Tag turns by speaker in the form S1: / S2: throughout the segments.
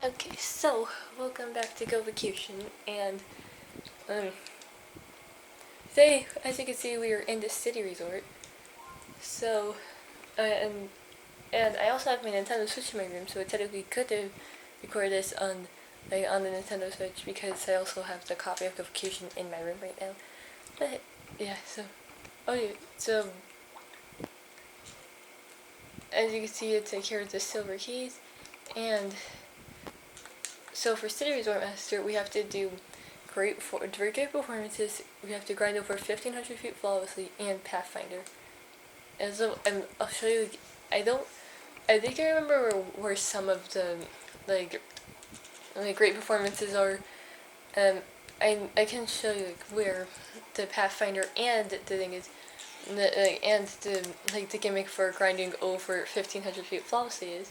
S1: Okay, so welcome back to GoVacation, and today, as you can see, we are in the city resort. So, and I also have my Nintendo Switch in my room, so I technically could have recorded this on the Nintendo Switch because I also have the copy of GoVacation in my room right now. But yeah, so as you can see, it's like here are the silver keys, and so for City Resort Master, we have to do great performances. We have to grind over 1,500 feet flawlessly and Pathfinder. And so I'll show you. I don't. I think I remember where some of the like great performances are. I can show you where the Pathfinder and the thing is, and the gimmick for grinding over 1,500 feet flawlessly is.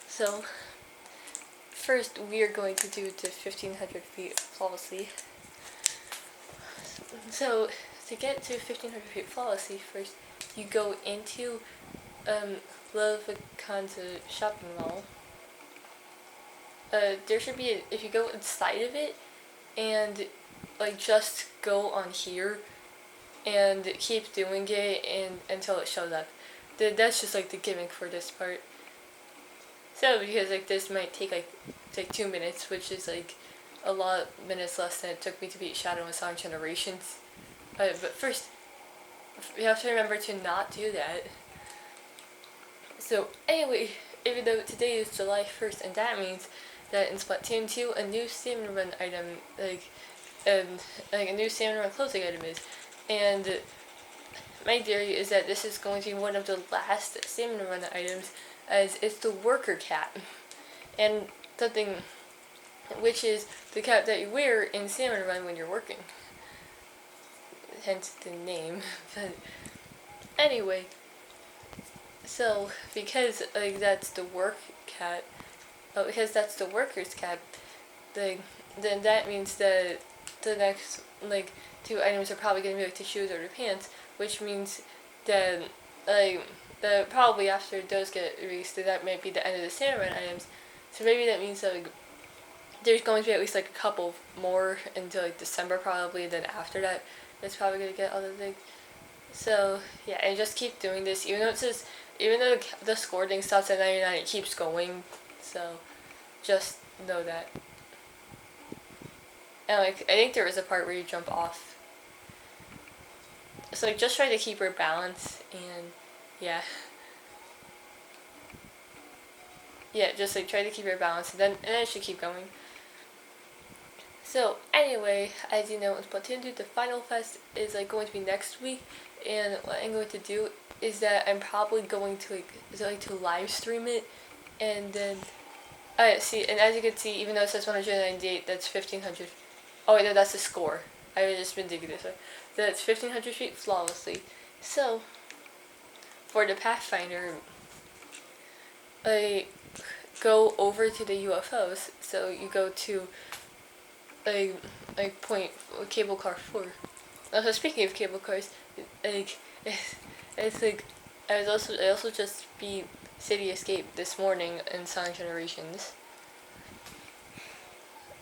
S1: So first, we are going to do the 1,500 feet flawlessly. So, to get to 1,500 feet flawlessly, first you go into Levicon's shopping mall. There should be if you go inside of it, and just go on here, and keep doing it until it shows up. That's just the gimmick for this part. So because this might take 2 minutes, which is a lot of minutes less than it took me to beat Shadow and Sonic Generations. But first, you have to remember to not do that. So anyway, even though today is July 1st, and that means that in Splatoon 2, a new stamina run item, a new stamina run closing item is, and my theory is that this is going to be one of the last stamina run items, as it's the worker cap, and something which is the cap that you wear in stamina run when you're working. Hence the name. But anyway, so because that's the work cap, because that's the worker's cap, then that means that the next 2 items are probably gonna be the shoes or the pants, which means that probably after those get released, that might be the end of the stamina run items. So maybe that means there's going to be at least a couple more until December probably. Then after that, it's probably gonna get other things. So yeah, and just keep doing this, even though the score thing stops at 99, it keeps going. So just know that. And I think there is a part where you jump off. So just try to keep your balance, and yeah. Yeah, just try to keep your balance, and then it should keep going. So anyway, as you know, in Splatoon 2, the Final Fest is going to be next week, and what I'm going to do is that I'm probably going to to live stream it, and then see, and as you can see, even though it says 198, that's 1,500. Oh wait, no, that's the score. I've just been digging this way. That's 1,500 feet flawlessly. So for the Pathfinder, go over to the UFOs. So you go to point cable car 4. So speaking of cable cars, it's I also just beat City Escape this morning in Sonic Generations.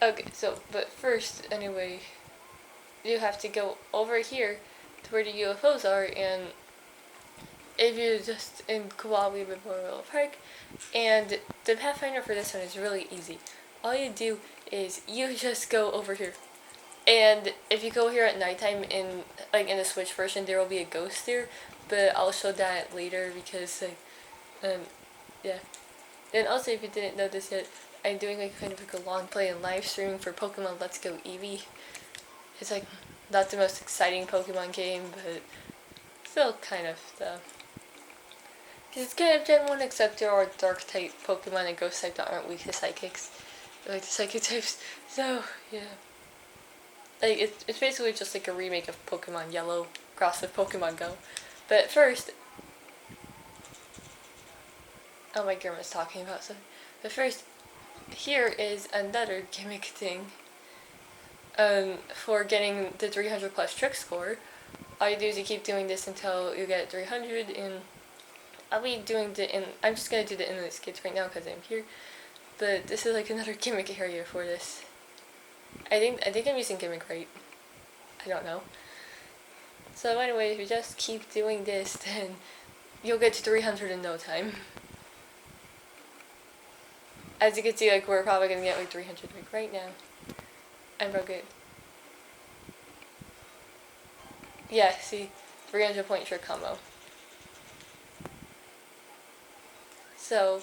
S1: Okay, so but first anyway, you have to go over here to where the UFOs are, and if you're just in Koala Memorial Park, and the Pathfinder for this one is really easy. All you do is you just go over here, and if you go here at nighttime in the Switch version, there will be a ghost there, but I'll show that later because yeah. And also, if you didn't know this yet, I'm doing kind of a long play and live streaming for Pokemon Let's Go Eevee. It's not the most exciting Pokemon game, but still kind of though. Because it's kind of Gen 1, except there are dark type Pokemon and ghost type that aren't weak to psychics. The psychic types. So, yeah. It's basically just a remake of Pokemon Yellow crossed with Pokemon Go. But first, oh, my grandma's talking about something. But first, here is another gimmick thing. For getting the 300 plus trick score, all you do is you keep doing this until you get 300, and I'll be doing I'm just gonna do the endless skits right now because I'm here. but this is like another gimmick area for this. I think I'm using gimmick right. I don't know. So anyway, if you just keep doing this, then you'll get to 300 in no time. As you can see, like, we're probably gonna get like 300 like right now. I'm real good. Yeah, see, 300 point trick combo. So,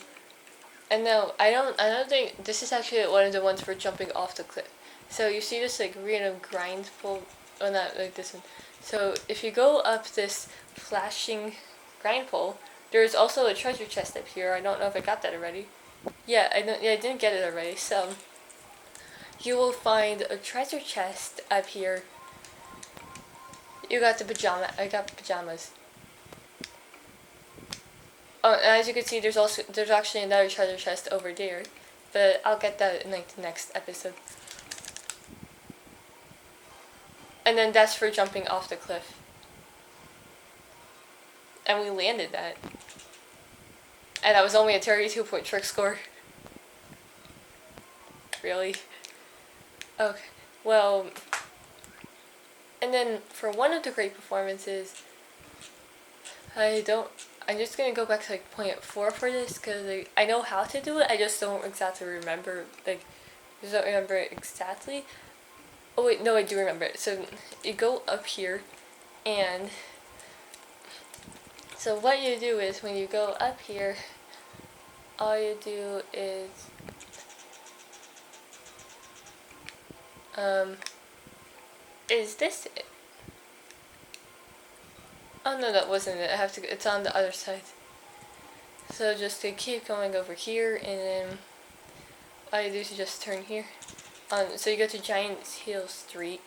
S1: and now I don't think this is actually one of the ones for jumping off the cliff. So you see this like random grind pole, or not like this one. So if you go up this flashing grind pole, there's also a treasure chest up here. I don't know if I got that already. Yeah, I didn't get it already. So you will find a treasure chest up here. You got the pajama. I got pajamas. Oh, and as you can see, there's actually another treasure chest over there, but I'll get that in like the next episode. And then that's for jumping off the cliff. And we landed that. And that was only a 32-point trick score. Really? Okay. Well, and then for one of the great performances, I'm just gonna go back to like point 4 for this because like, I know how to do it. I just don't exactly remember. Like, just don't remember it exactly. Oh wait, no, I do remember it. So you go up here, and so what you do is when you go up here, all you do is this it? Oh no, that wasn't it. It's on the other side. So just to keep going over here, and then all you do is just turn here. So you go to Giant Hill Street,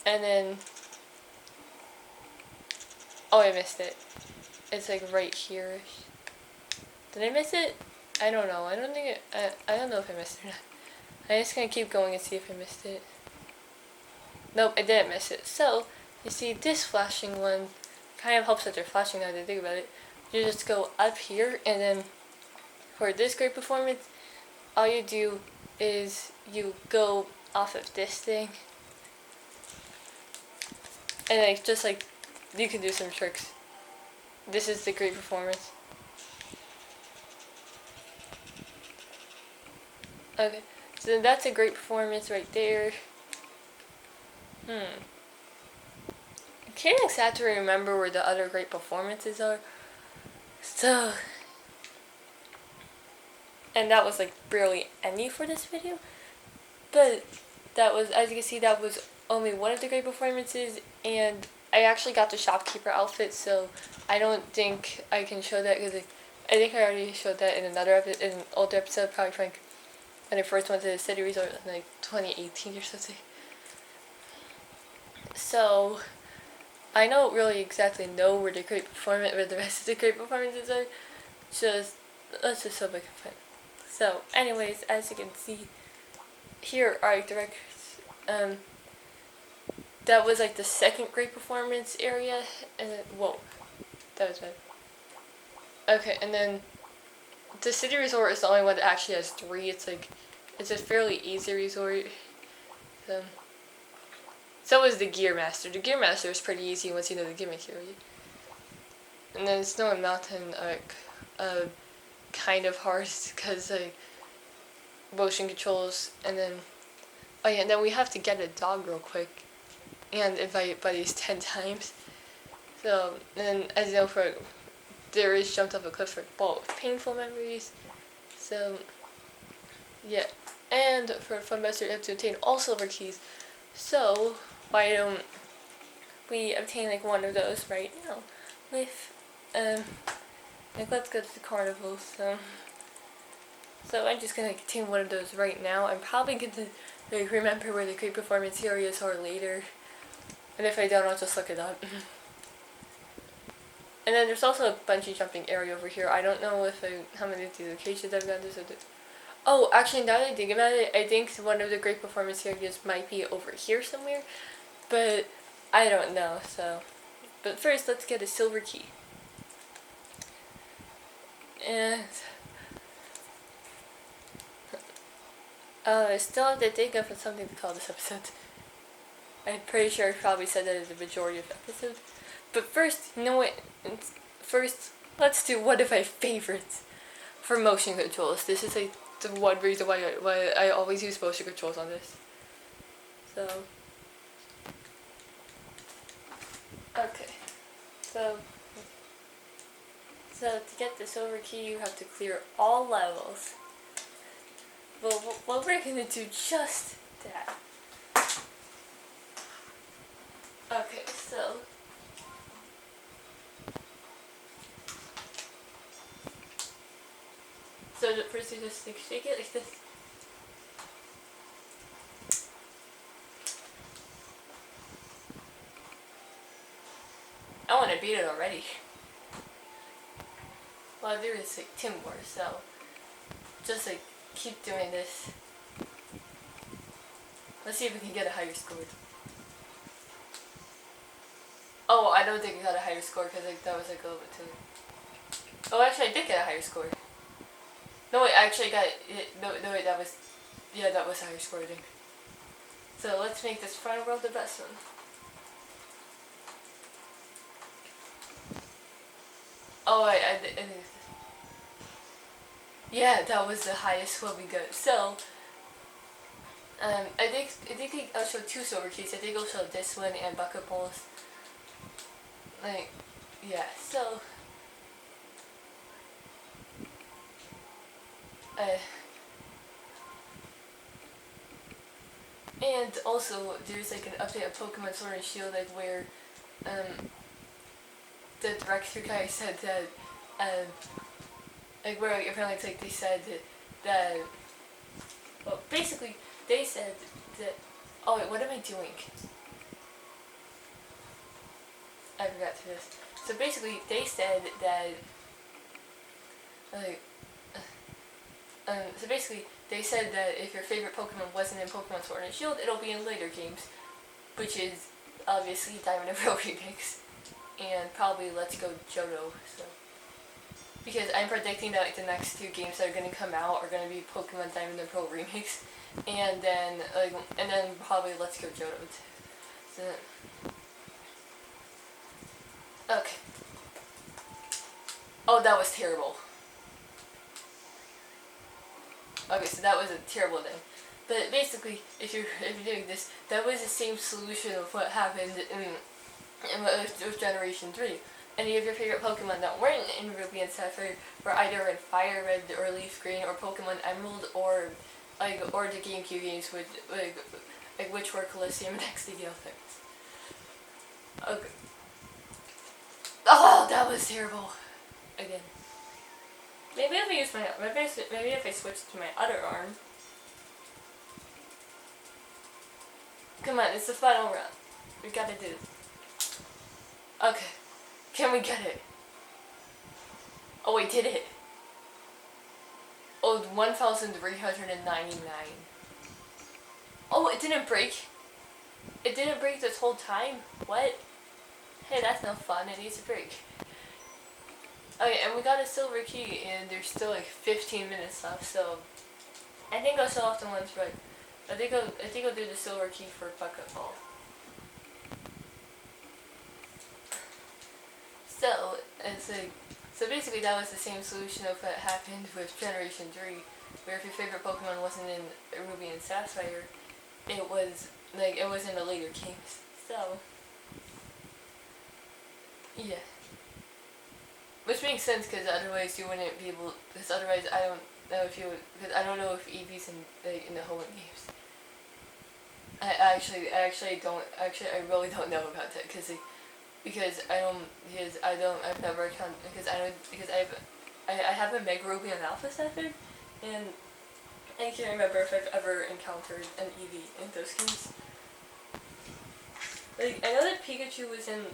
S1: and then oh, I missed it. It's like right here. Did I miss it? I don't know. I don't know if I missed it or not. I'm just gonna keep going and see if I missed it. Nope, I didn't miss it. So you see this flashing one kind of helps that they're flashing now that I think about it. You just go up here, and then for this great performance, all you do is you go off of this thing, and like just like you can do some tricks. This is the great performance. Okay, so that's a great performance right there. I can't exactly remember where the other great performances are. So, and that was like barely any for this video, but that was, as you can see, that was only one of the great performances, and I actually got the shopkeeper outfit, so I don't think I can show that because I think I already showed that in in an older episode, probably from like when I first went to the city resort in like 2018 or something. So I don't really exactly know where the rest of the great performances are. Let's just hope I can find. So, anyways, as you can see, here are like the records. That was like the second great performance area, and then, whoa, that was bad. Okay, and then the city resort is the only one that actually has 3. It's a fairly easy resort. So is the Gear Master. The Gear Master is pretty easy once you know the gimmick area. And then Snow and Mountain are kind of hard because like motion controls, and then oh yeah, and then we have to get a dog real quick and invite buddies 10 times. So and as you know, there is jumped off a cliff for both painful memories. So yeah, and for Fun Master you have to obtain all silver keys. So why don't we obtain like one of those right now with like let's go to the carnival. So I'm just gonna obtain one of those right now. I'm probably gonna like remember where the great performance areas are later, and if I don't, I'll just look it up. And then there's also a bungee jumping area over here. I don't know how many of these locations I've gone to. Oh, actually, now that I think about it, I think one of the great performance areas might be over here somewhere, but I don't know. So, but first, let's get a silver key. And I still have to think of something to call this episode. I'm pretty sure I probably said that in the majority of episodes. But first, you know what? First, let's do one of my favorites for motion controls. This is like the one reason why I always use motion controls on this. So, okay. So to get the silver key, you have to clear all levels. Well, we're gonna do just that. Okay, so first you just like shake it like this. I want to beat it already. Well, there is like 10 more, so just like keep doing this. Let's see if we can get a higher score. Oh, I don't think I got a higher score because like, that was like a little bit too. Oh, actually, I did get a higher score. No, wait, I actually got it. No, wait, that was. Yeah, that was a higher score, I think. So let's make this final world the best one. Oh, I yeah, that was the highest one we got. So, I think I'll show 2 silver keys. I think I'll show this one and bucket bowls. Like, yeah. So, and also there's like an update of Pokemon Sword and Shield, like where, the director guy said that, like where like, apparently it's like they said that well, basically they said that, oh wait, what am I doing? I forgot to do this. So basically they said that, like, so basically they said that if your favorite Pokemon wasn't in Pokemon Sword and Shield, it'll be in later games, which is obviously Diamond and Pearl Remix, and probably Let's Go Johto, so. Because I'm predicting that like, the next 2 games that are going to come out are going to be Pokemon Diamond and Pearl Remix, and then probably Let's Go Johto too. So, okay. Oh, that was terrible. Okay, so that was a terrible thing. But basically, if you're doing this, that was the same solution of what happened with Generation 3. Any of your favorite Pokemon that weren't in Ruby and Sapphire were either in Fire Red or Leaf Green or Pokemon Emerald or the GameCube games which were Coliseum and XD things. Okay. Oh, that was terrible. Again. Maybe if I switch to my other arm. Come on, it's the final round. We gotta do it. Okay. Can we get it? Oh, we did it. Oh, 1,399. Oh, it didn't break. It didn't break this whole time? What? Hey, that's no fun. It needs to break. Okay, and we got a silver key, and there's still like 15 minutes left, so I think I'll show off the ones right. I think I'll do the silver key for Bucket Ball. So it's like, so basically that was the same solution of what happened with Generation 3, where if your favorite Pokemon wasn't in Ruby and Sapphire, it was in the later games. So yeah. Which makes sense, because otherwise you wouldn't be able. Because otherwise I don't know if you would. Because I don't know if Eevee's in the Hoenn games. I really don't know about that, I have a Mega Ruby and Alpha Sapphire, and I can't remember if I've ever encountered an Eevee in those games. Like, I know that Pikachu was in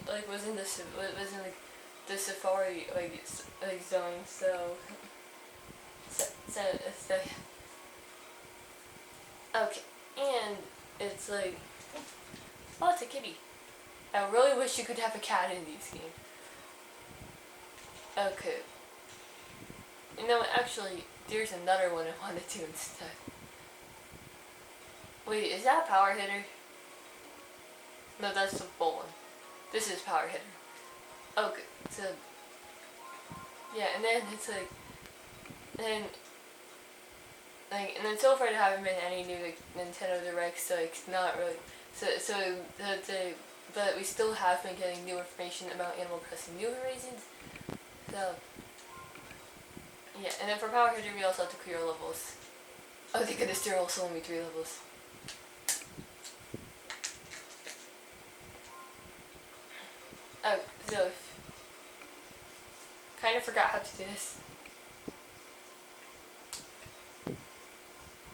S1: the Safari zone, so okay, and it's like, oh, it's a kitty. I really wish you could have a cat in these games. Okay. You know, actually, there's another one I want to do instead. Wait, is that a power hitter? No, that's the bolt one. This is power hitter. Okay, so yeah, and then it's like, and so far there haven't been any new like Nintendo Directs, so it's not really. But we still have been getting new information about Animal Crossing New Horizons. So yeah, and then for Power Hitter we also have to clear levels. Oh thank goodness, there are also only 3 levels. Oh, so kind of forgot how to do this.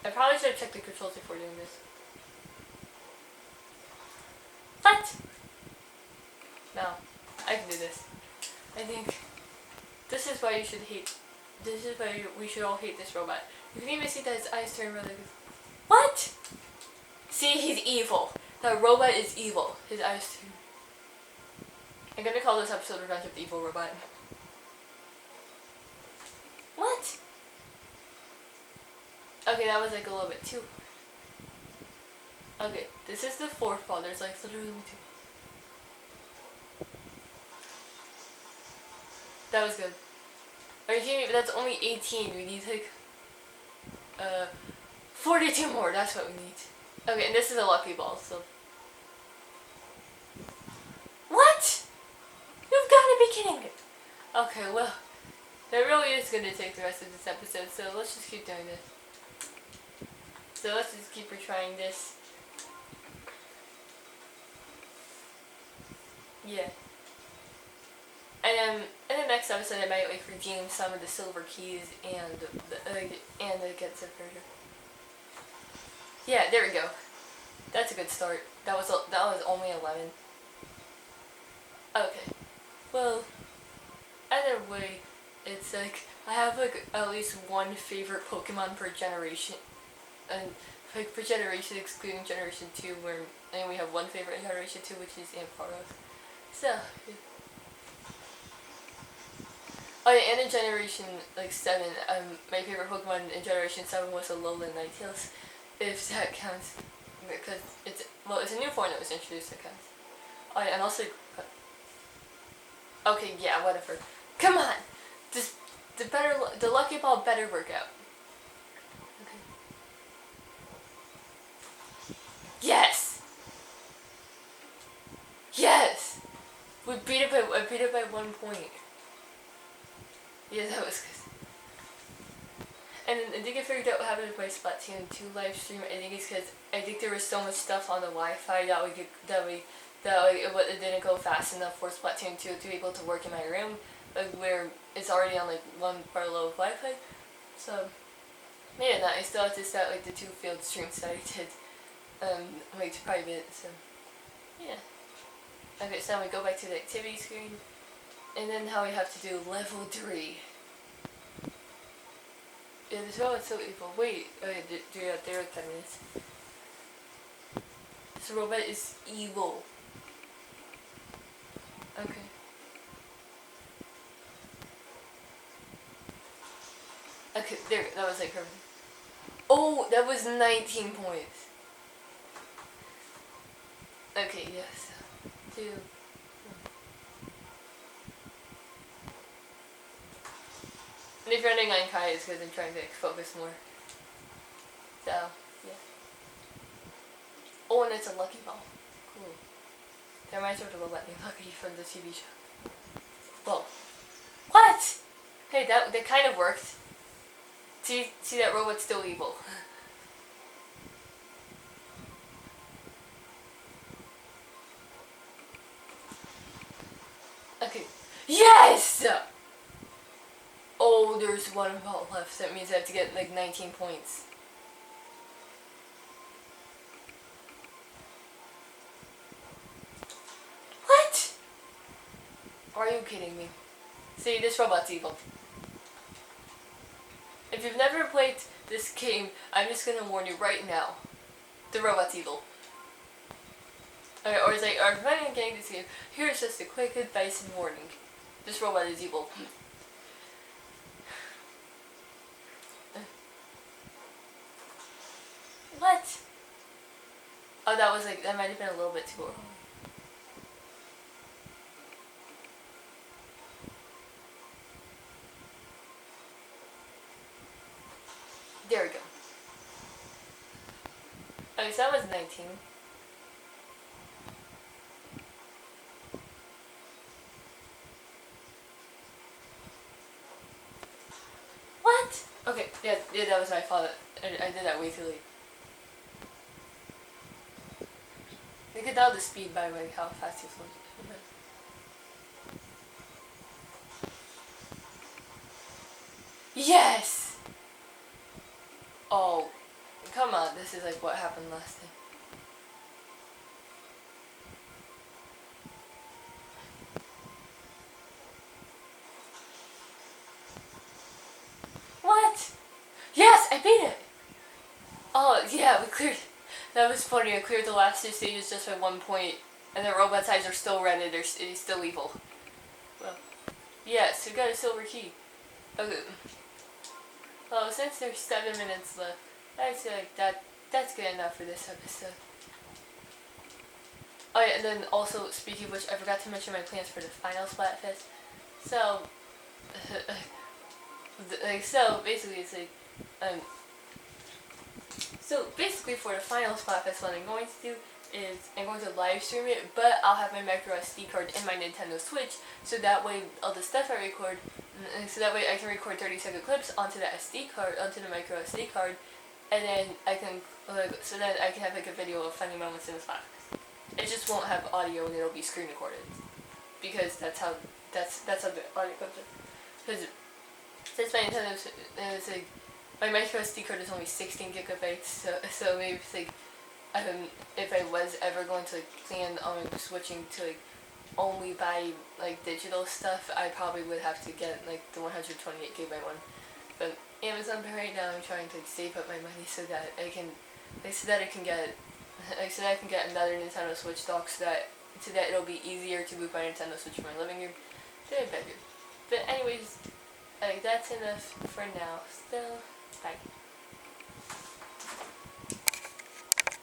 S1: I probably should have checked the controls before doing this. What? No, I can do this. I think this is why you should hate. This is why we should all hate this robot. You can even see that his eyes turn red. What? See, he's evil. That robot is evil. His eyes turn. I'm gonna call this episode Revenge of the Evil Robot. What? Okay, that was like a little bit too. Okay, this is the 4th ball. There's like literally 2. That was good. Are you kidding me? That's only 18. We need like 42 more. That's what we need. Okay, and this is a lucky ball. So what? You've got to be kidding me. Okay, well, that really is going to take the rest of this episode. So let's just keep doing this. So let's just keep retrying this. Yeah. And in the next episode, I might like redeem some of the silver keys and the Gets of Treasure. Yeah, there we go. That's a good start. That was only 11. Okay. Well, either way, it's like I have like at least one favorite Pokemon per generation, and like per generation excluding Generation 2, and we have one favorite in Generation 2, which is Ampharos. So. Oh yeah, and in Generation like 7, my favorite Pokemon in Generation 7 was Alolan Ninetales, if that counts, because it's a new form that was introduced that counts. Oh yeah, and also, okay, yeah, whatever. Come on, the Lucky Ball better work out. Okay. Yes. Yes. I beat it by 1 point. Yeah, that was good. And I think I figured out what happened with my Splatoon 2 live stream. I think it's because I think there was so much stuff on the Wi-Fi it didn't go fast enough for Splatoon 2 to be able to work in my room, like where it's already on like 1 bar low of Wi-Fi. So yeah, I still have to start like the 2 field streams that I did, like to private. So yeah. Okay, so now we go back to the activity screen. And then how we have to do level 3. Yeah, this robot's so evil. Wait, okay, there are 10 minutes. This robot is evil. Okay. Okay, there, that was like perfect. Oh, that was 19 points. Okay, yes. 2. And if you're running on Kai, it's because I'm trying to focus more. So, yeah. Oh, and it's a Lucky Ball. Cool. That reminds me of the robot named Lucky from the TV show. Whoa. What? Hey, that kind of worked. See that robot's still evil. Okay. Yes! Oh, there's 1 ball left. That means I have to get like 19 points. What? Are you kidding me? See, this robot's evil. If you've never played this game, I'm just gonna warn you right now. The robot's evil. Okay, or it's like, or if I'm getting this game, here's just a quick advice and warning. This robot is evil. What? Oh, that was like, that might have been a little bit too early. There we go. Okay, so that was 19. What? Okay, yeah, that was my fault. I did that way too late. You can tell the speed by like how fast you float. Yes! Oh, come on, this is like what happened last time. What? Yes, I beat it! Oh, yeah, we cleared. That was funny. I cleared the last 2 stages just by 1 point, and the robot's eyes are still red and he's still evil. Well, yes, we got a silver key. Okay. Well, since there's 7 minutes left, I feel like that's good enough for this episode. Oh yeah, and then also, speaking of which, I forgot to mention my plans for the final Splatfest. So, so basically it's like, so basically for the final Splatfest, what I'm going to do is I'm going to live stream it, but I'll have my micro SD card in my Nintendo Switch, so that way all the stuff I record, so that way I can record 30-second clips onto the SD card, onto the micro SD card, and then I can, so that I can have like a video of funny moments in the Splatfest. It just won't have audio and it'll be screen recorded, because that's how the audio comes in. Because since my Nintendo is like, my micro SD card is only 16 gigabytes, so maybe it's like, if I was ever going to like plan on switching to like only buy like digital stuff, I probably would have to get like the 128 gigabyte one. But Amazon right now, I'm trying to like, save up my money so that I can get another Nintendo Switch dock, so that it'll be easier to move my Nintendo Switch from my living room to my bedroom. But anyways, that's enough for now. Still, bye.